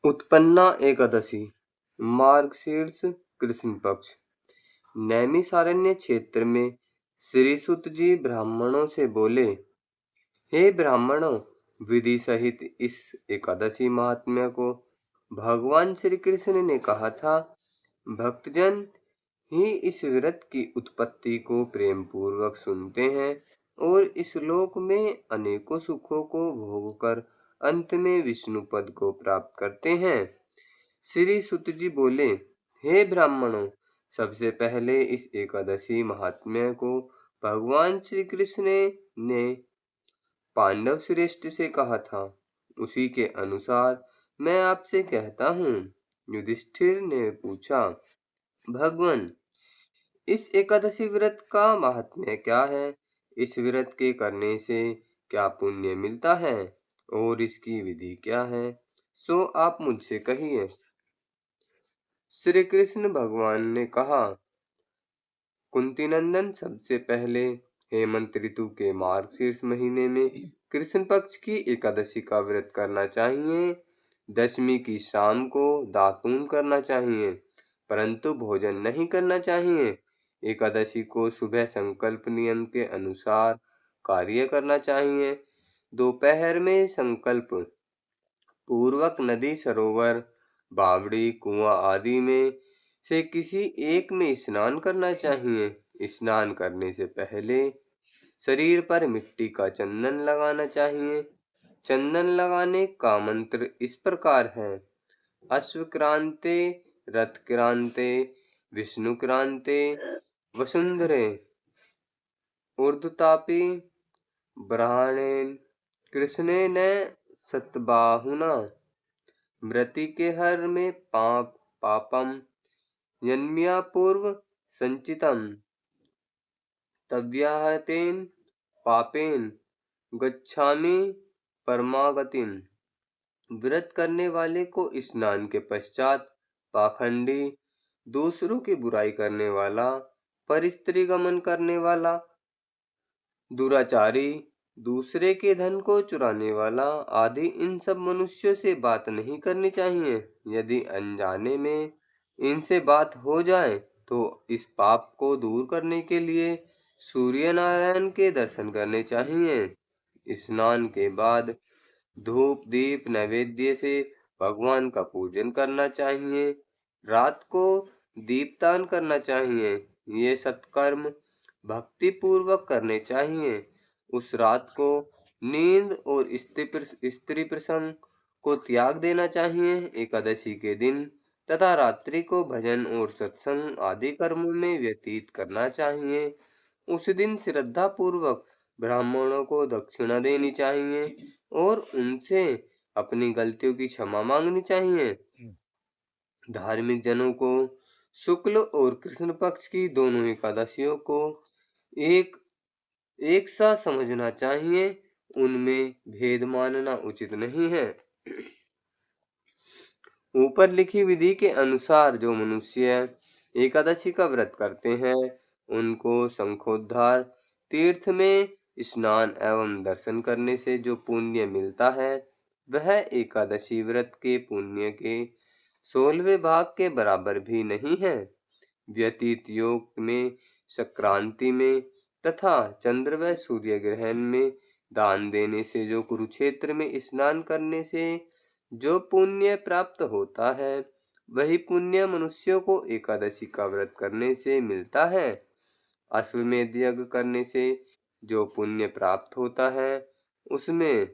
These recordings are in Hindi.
उत्पन्ना एकादशी मार्गशीर्ष कृष्ण पक्ष। नैमिषारण्य क्षेत्र में श्री सुत जी ब्राह्मणों से बोले, हे ब्राह्मणों, विधि सहित इस एकादशी महात्म्य को भगवान श्री कृष्ण ने कहा था। भक्तजन ही इस व्रत की उत्पत्ति को प्रेम पूर्वक सुनते हैं और इस लोक में अनेकों सुखों को भोग कर अंत में विष्णु पद को प्राप्त करते हैं। श्री सुत जी बोले, हे ब्राह्मणों, सबसे पहले इस एकादशी महात्म्य को भगवान श्री कृष्ण ने पांडव श्रेष्ठ से कहा था, उसी के अनुसार मैं आपसे कहता हूँ। युधिष्ठिर ने पूछा, भगवान, इस एकादशी व्रत का महात्म्य क्या है? इस व्रत के करने से क्या पुण्य मिलता है और इसकी विधि क्या है? सो आप मुझसे कहिए। श्री कृष्ण भगवान ने कहा, कुंती नंदन, सबसे पहले हेमंत ऋतु के मार्गशीर्ष महीने में कृष्ण पक्ष की एकादशी का व्रत करना चाहिए। दशमी की शाम को दातून करना चाहिए, परंतु भोजन नहीं करना चाहिए। एकादशी को सुबह संकल्प नियम के अनुसार कार्य करना चाहिए। दोपहर में संकल्प पूर्वक नदी, सरोवर, बावड़ी, कुआं आदि में से किसी एक में स्नान करना चाहिए। स्नान करने से पहले शरीर पर मिट्टी का चंदन लगाना चाहिए। चंदन लगाने का मंत्र इस प्रकार है, अश्वक्रांते, रथक्रांते, विष्णुक्रांते, वसुंधरे, ऊर्ध्वतापी, ब्रह्मणेन, कृष्णेन सतबाहुना, मृतिके में पापम यन्म्या पूर्व संचितम तव्याहतेन पापेन गच्छामि परमागतिम। व्रत करने वाले को स्नान के पश्चात पाखंडी, दूसरों की बुराई करने वाला, परस्त्री गमन करने वाला, दुराचारी, दूसरे के धन को चुराने वाला आदि इन सब मनुष्यों से बात नहीं करनी चाहिए। यदि अनजाने में इनसे बात हो जाए तो इस पाप को दूर करने के लिए सूर्य नारायण के दर्शन करने चाहिए। स्नान के बाद धूप दीप नैवेद्य से भगवान का पूजन करना चाहिए। रात को दीपदान करना चाहिए। ये सत्कर्म भक्ति पूर्वक करने चाहिए। उस रात को नींद और स्त्री प्रसंग को त्याग देना चाहिए। एकादशी के दिन तथा रात्रि को भजन और सत्संग आदि कर्मों में व्यतीत करना चाहिए। उस दिन श्रद्धा पूर्वक ब्राह्मणों को दक्षिणा देनी चाहिए और उनसे अपनी गलतियों की क्षमा मांगनी चाहिए। धार्मिक जनों को शुक्ल और कृष्ण पक्ष की दोनों एकादशियों को एक एक सा समझना चाहिए। उनमें भेद मानना उचित नहीं है। ऊपर लिखी विधि के अनुसार जो मनुष्य एकादशी का व्रत करते हैं, उनको शंखोद्धार तीर्थ में स्नान एवं दर्शन करने से जो पुण्य मिलता है, वह एकादशी व्रत के पुण्य के 16वें भाग के बराबर भी नहीं है। व्यतीत योग में, संक्रांति में तथा चंद्र व सूर्य ग्रहण में दान देने से, जो कुरुक्षेत्र में स्नान करने से जो पुण्य प्राप्त होता है, वही पुण्य मनुष्यों को एकादशी का व्रत करने से मिलता है। अश्वमेध यज्ञ करने से जो पुण्य प्राप्त होता है, उसमें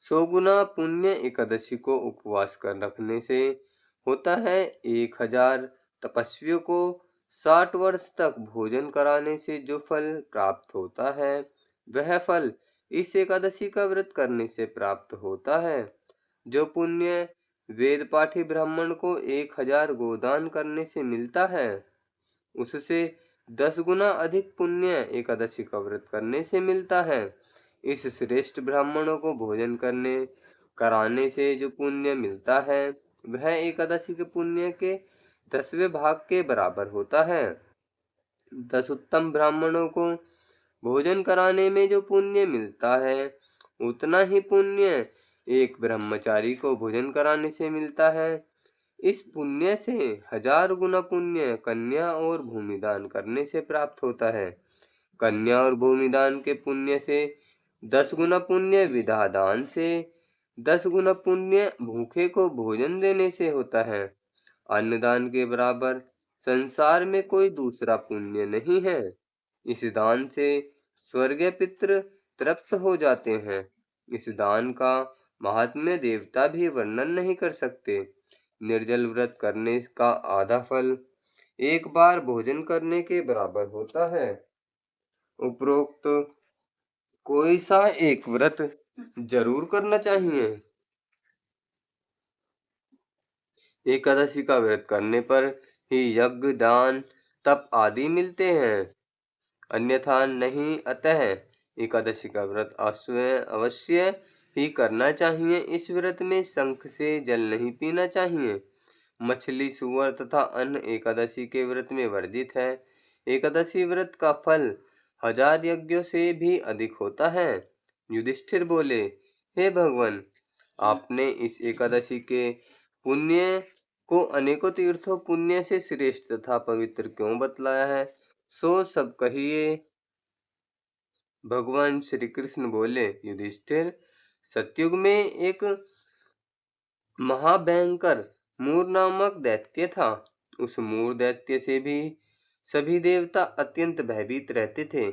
100 गुना पुण्य एकादशी को उपवास कर रखने से होता है। 1000 तपस्वियों को 60 वर्ष तक भोजन कराने से जो फल प्राप्त होता है, वह फल इस एकादशी का व्रत करने से प्राप्त होता है। जो पुण्य वेद पाठी ब्राह्मण को 1000 गोदान करने से मिलता है, उससे 10 गुना अधिक पुण्य एकादशी का व्रत करने से मिलता है। इस श्रेष्ठ ब्राह्मणों को भोजन करने कराने से जो पुण्य मिलता है, वह एकादशी के पुण्य के 10वें भाग के बराबर होता है। 10 उत्तम ब्राह्मणों को भोजन कराने में जो पुण्य मिलता है, उतना ही पुण्य एक ब्रह्मचारी को भोजन कराने से मिलता है। इस पुण्य से 1000 गुना पुण्य कन्या और भूमिदान करने से प्राप्त होता है। कन्या और भूमिदान के पुण्य से 10 गुना पुण्य विधा दान से, 10 गुना पुण्य भूखे को भोजन देने से होता है। अन्नदान के बराबर संसार में कोई दूसरा पुण्य नहीं है। इस दान से स्वर्गीय पितृ तृप्त हो जाते हैं। इस दान का महात्म्य देवता भी वर्णन नहीं कर सकते। निर्जल व्रत करने का आधा फल एक बार भोजन करने के बराबर होता है। उपरोक्त कोई सा एक व्रत जरूर करना चाहिए। एकादशी का व्रत करने पर ही यज्ञ, दान, तप आदि मिलते हैं, अन्यथा नहीं। अतः एकादशी का व्रत अवश्य ही करना चाहिए। इस व्रत में शंख से जल नहीं पीना चाहिए। मछली, सुअर तथा अन्न एकादशी के व्रत में वर्जित है। एकादशी व्रत का फल 1000 यज्ञों से भी अधिक होता है। युधिष्ठिर बोले, हे भगवान, आपने इस एकादशी के पुण्य को अनेकों तीर्थों पुण्य से श्रेष्ठ तथा पवित्र क्यों बतलाया है, सो सब कहिए। भगवान श्री कृष्ण बोले, युधिष्ठिर, सतयुग में एक महाभयंकर मूर नामक दैत्य था। उस मूर दैत्य से भी सभी देवता अत्यंत भयभीत रहते थे।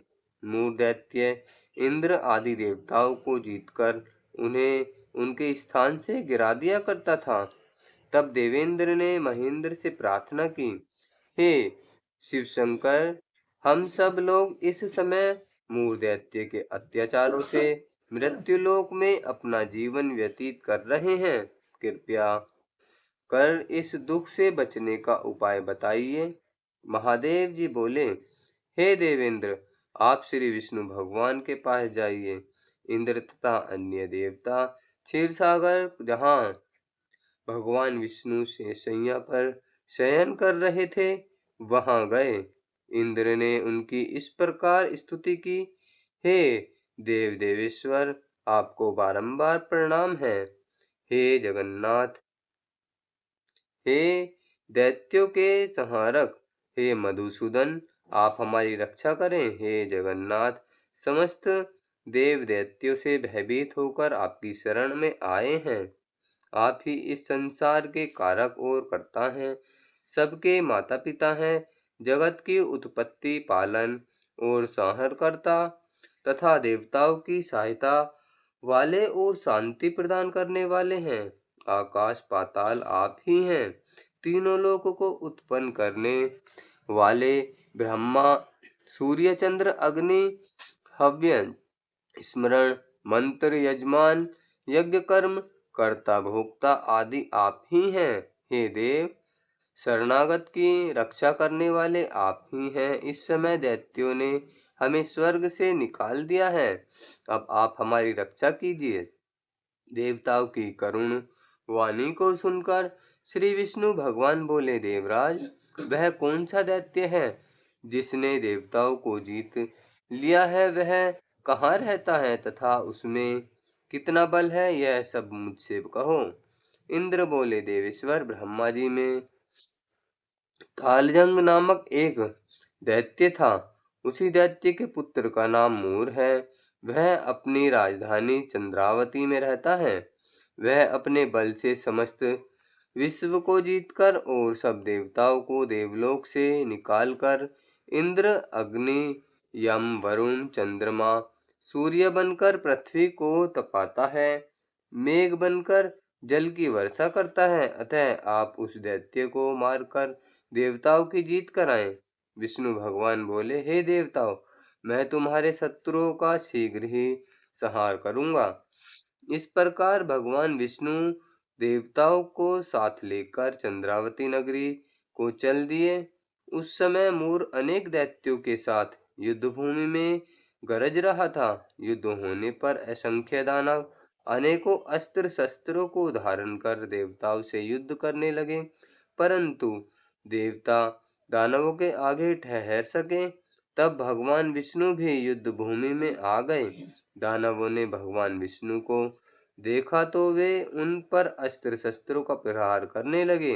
मूर दैत्य इंद्र आदि देवताओं को जीतकर उन्हें उनके स्थान से गिरा दिया करता था। तब देवेंद्र ने महेंद्र से प्रार्थना की, हे शिव शंकर, हम सब लोग इस समय मूर दैत्य के अत्याचारों से मृत्युलोक में अपना जीवन व्यतीत कर रहे हैं। कृपया कर इस दुख से बचने का उपाय बताइए। महादेव जी बोले, हे देवेंद्र, आप श्री विष्णु भगवान के पास जाइए। इंद्र तथा अन्य देवता क्षीर सागर, जहाँ भगवान विष्णु से शैया पर शयन कर रहे थे, वहां गए। इंद्र ने उनकी इस प्रकार स्तुति की, हे देव देवेश्वर, आपको बारंबार प्रणाम है। हे जगन्नाथ, हे दैत्यों के संहारक, हे मधुसूदन, आप हमारी रक्षा करें। हे जगन्नाथ, समस्त देव दैत्यों से भयभीत होकर आपकी शरण में आए हैं। आप ही इस संसार के कारक और कर्ता हैं, सबके माता पिता हैं, जगत की उत्पत्ति, पालन और संहार करता तथा देवताओं की सहायता वाले और शांति प्रदान करने वाले हैं। आकाश पाताल आप ही हैं। तीनों लोकों को उत्पन्न करने वाले ब्रह्मा, सूर्य, चंद्र, अग्नि, हव्य, स्मरण, मंत्र, यजमान, यज्ञ, कर्म, कर्ता, भोक्ता आदि आप ही हैं। हे देव, शरणागत की रक्षा करने वाले आप ही हैं। इस समय दैत्यों ने हमें स्वर्ग से निकाल दिया है, अब आप हमारी रक्षा कीजिए। देवताओं की करुण वाणी को सुनकर श्री विष्णु भगवान बोले, देवराज, वह कौन सा दैत्य है जिसने देवताओं को जीत लिया है? वह कहाँ रहता है तथा उसमें कितना बल है, यह सब मुझसे कहो। इंद्र बोले, देवेश्वर, ब्रह्मा जी में तालजंग नामक एक दैत्य था। उसी दैत्य के पुत्र का नाम मूर है। वह अपनी राजधानी चंद्रावती में रहता है। वह अपने बल से समस्त विश्व को जीतकर और सब देवताओं को देवलोक से निकालकर इंद्र, अग्नि, यम, वरुण, चंद्रमा, सूर्य बनकर पृथ्वी को तपाता है, मेघ बनकर जल की वर्षा करता है। अतः आप उस दैत्य को मारकर देवताओं की जीत कराएं। विष्णु भगवान बोले, हे देवताओं, मैं तुम्हारे शत्रुओं का शीघ्र ही संहार करूंगा। इस प्रकार भगवान विष्णु देवताओं को साथ लेकर चंद्रावती नगरी को चल दिए। उस समय मूर अनेक दैत्यों के साथ युद्ध भूमि में गरज रहा था। युद्ध होने पर असंख्य दानव अनेकों अस्त्र शस्त्रों को धारण कर देवताओं से युद्ध करने लगे, परंतु देवता दानवों के आगे ठहर सके। तब भगवान विष्णु भी युद्ध भूमि में आ गए। दानवों ने भगवान विष्णु को देखा तो वे उन पर अस्त्र शस्त्रों का प्रहार करने लगे।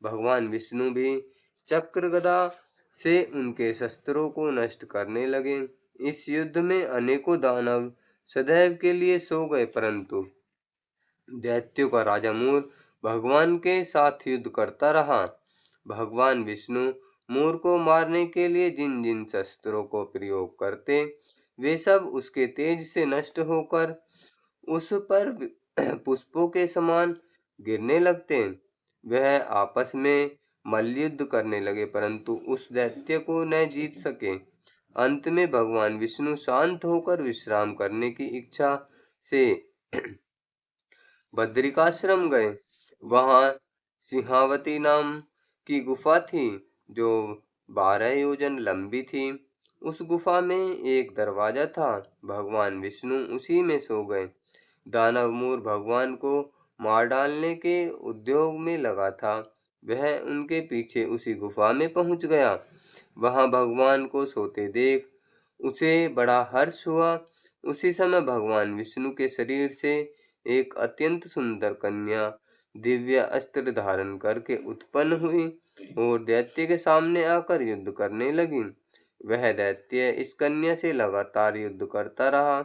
भगवान विष्णु भी चक्र गदा से उनके शस्त्रों को नष्ट करने लगे। इस युद्ध में अनेकों दानव सदैव के लिए सो गए, परंतु दैत्यों का राजा मूर भगवान के साथ युद्ध करता रहा। भगवान विष्णु मूर को मारने के लिए जिन जिन शस्त्रों को प्रयोग करते, वे सब उसके तेज से नष्ट होकर उस पर पुष्पों के समान गिरने लगते। वह आपस में मल्लयुद्ध करने लगे, परंतु उस दैत्य को न जीत सके। अंत में भगवान विष्णु शांत होकर विश्राम करने की इच्छा से बद्रिकाश्रम गए। वहां सिंहावती नाम की गुफा थी, जो 12 योजन लंबी थी। उस गुफा में एक दरवाजा था। भगवान विष्णु उसी में सो गए। दानव मूर भगवान को मार डालने के उद्योग में लगा था। वह उनके पीछे उसी गुफा में पहुंच गया। वहां भगवान को सोते देख उसे बड़ा हर्ष हुआ। उसी समय भगवान विष्णु के शरीर से एक अत्यंत सुंदर कन्या दिव्य अस्त्र धारण करके उत्पन्न हुई और दैत्य के सामने आकर युद्ध करने लगी। वह दैत्य इस कन्या से लगातार युद्ध करता रहा।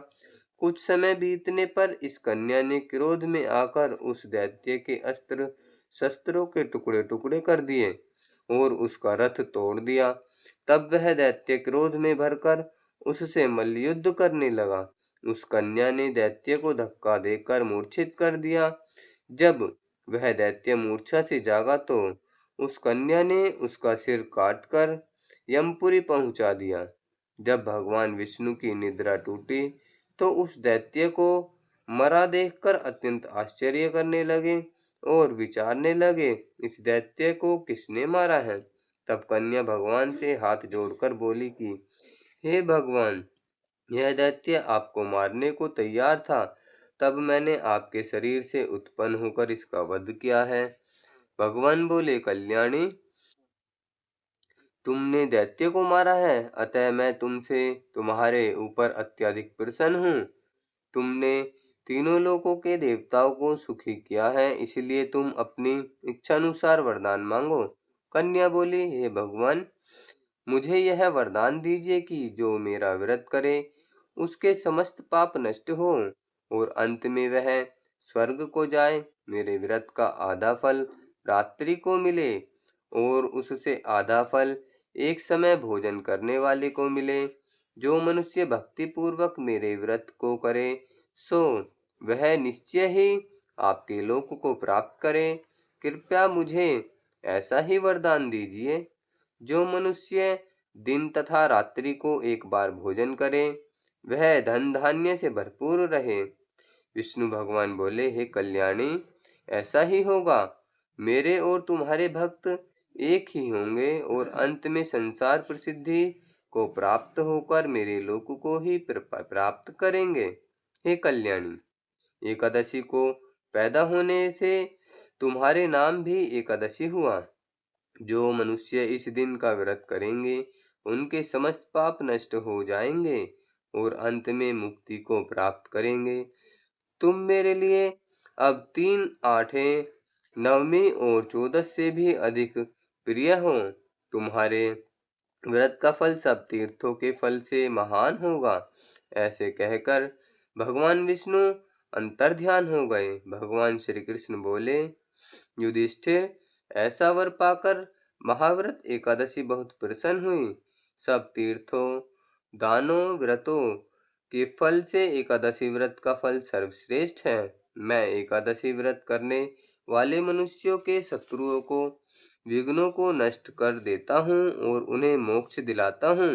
कुछ समय बीतने पर इस कन्या ने क्रोध में आकर उस दैत्य के अस्त्र शस्त्रों के टुकड़े टुकड़े कर दिए और उसका रथ तोड़ दिया। तब वह दैत्य क्रोध में भरकर उससे मल्लयुद्ध करने लगा। उस कन्या ने दैत्य को धक्का देकर मूर्छित कर दिया। जब वह दैत्य मूर्छा से जागा तो उस कन्या ने उसका सिर काटकर यमपुरी पहुंचा दिया। जब भगवान विष्णु की निद्रा टूटी तो उस दैत्य को मरा देखकर अत्यंत आश्चर्य करने लगे और विचारने लगे, इस दैत्य को किसने मारा है। तब कन्या भगवान से हाथ जोड़कर बोली कि हे भगवान, यह दैत्य आपको मारने को तैयार था, तब मैंने आपके शरीर से उत्पन्न होकर इसका वध किया है। भगवान बोले, कल्याणी, तुमने दैत्य को मारा है, अतः मैं तुमसे तुम्हारे ऊपर अत्यधिक प्रसन्न हूँ। तुमने तीनों लोकों के देवताओं को सुखी किया है, इसलिए तुम अपनी इच्छानुसार वरदान मांगो। कन्या बोली, हे भगवान, मुझे यह वरदान दीजिए कि जो मेरा व्रत करे उसके समस्त पाप नष्ट हो और अंत में वह स्वर्ग को जाए। मेरे व्रत का आधा फल रात्रि को मिले और उससे आधा फल एक समय भोजन करने वाले को मिले। जो मनुष्य भक्ति पूर्वक मेरे व्रत को करे सो वह निश्चय ही आपके लोक को प्राप्त करे। कृपया मुझे ऐसा ही वरदान दीजिए। जो मनुष्य दिन तथा रात्रि को एक बार भोजन करे वह धन धान्य से भरपूर रहे। विष्णु भगवान बोले, हे कल्याणी, ऐसा ही होगा। मेरे और तुम्हारे भक्त एक ही होंगे और अंत में संसार प्रसिद्धि को प्राप्त होकर मेरे लोक को ही प्राप्त करेंगे। हे कल्याणी, एकादशी को पैदा होने से तुम्हारे नाम भी एकादशी हुआ। जो मनुष्य इस दिन का व्रत करेंगे उनके समस्त पाप नष्ट हो जाएंगे और अंत में मुक्ति को प्राप्त करेंगे। तुम मेरे लिए अब 3 आठें, नवमी और 14 से भी अधिक प्रिय हो। तुम्हारे व्रत का फल सब तीर्थों के फल से महान होगा। ऐसे कहकर भगवान विष्णु अंतर्ध्यान हो गए। भगवान श्री कृष्ण बोले, युधिष्ठिर, ऐसा वर पाकर महाव्रत एकादशी बहुत प्रसन्न हुई। सब तीर्थों, दानों, व्रतों के फल से एकादशी व्रत का फल सर्वश्रेष्ठ है। मैं एकादशी व्रत करने वाले मनुष्यों के शत्रुओं को, विघ्नों को नष्ट कर देता हूँ और उन्हें मोक्ष दिलाता हूँ।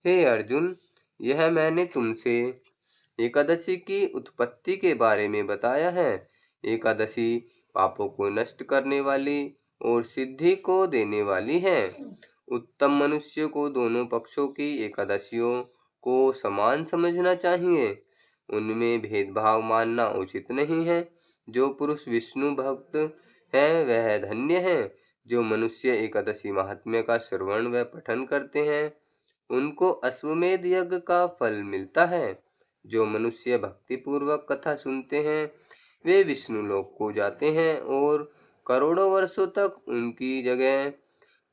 हे अर्जुन, यह मैंने तुमसे एकादशी की उत्पत्ति के बारे में बताया है। एकादशी पापों को नष्ट करने वाली और सिद्धि को देने वाली है। उत्तम मनुष्य को दोनों पक्षों की एकादशियों को समान समझना चाहिए। उनमें भेदभाव मानना उचित नहीं है। जो पुरुष विष्णु भक्त है वह धन्य है। जो मनुष्य एकादशी महात्म्य का श्रवण व पठन करते हैं उनको अश्वमेध यज्ञ का फल मिलता है। जो मनुष्य भक्ति पूर्वक कथा सुनते हैं वे विष्णु लोक को जाते हैं और करोड़ों वर्षों तक उनकी जगह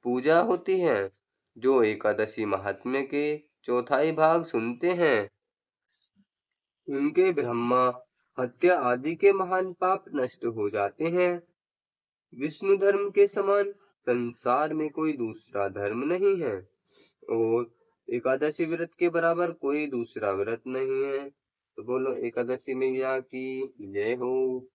पूजा होती है। जो एकादशी महात्म्य के चौथाई भाग सुनते हैं उनके ब्रह्मा हत्या आदि के महान पाप नष्ट हो जाते हैं। विष्णु धर्म के समान संसार में कोई दूसरा धर्म नहीं है और एकादशी व्रत के बराबर कोई दूसरा व्रत नहीं है। तो बोलो एकादशी मैया की जय हो।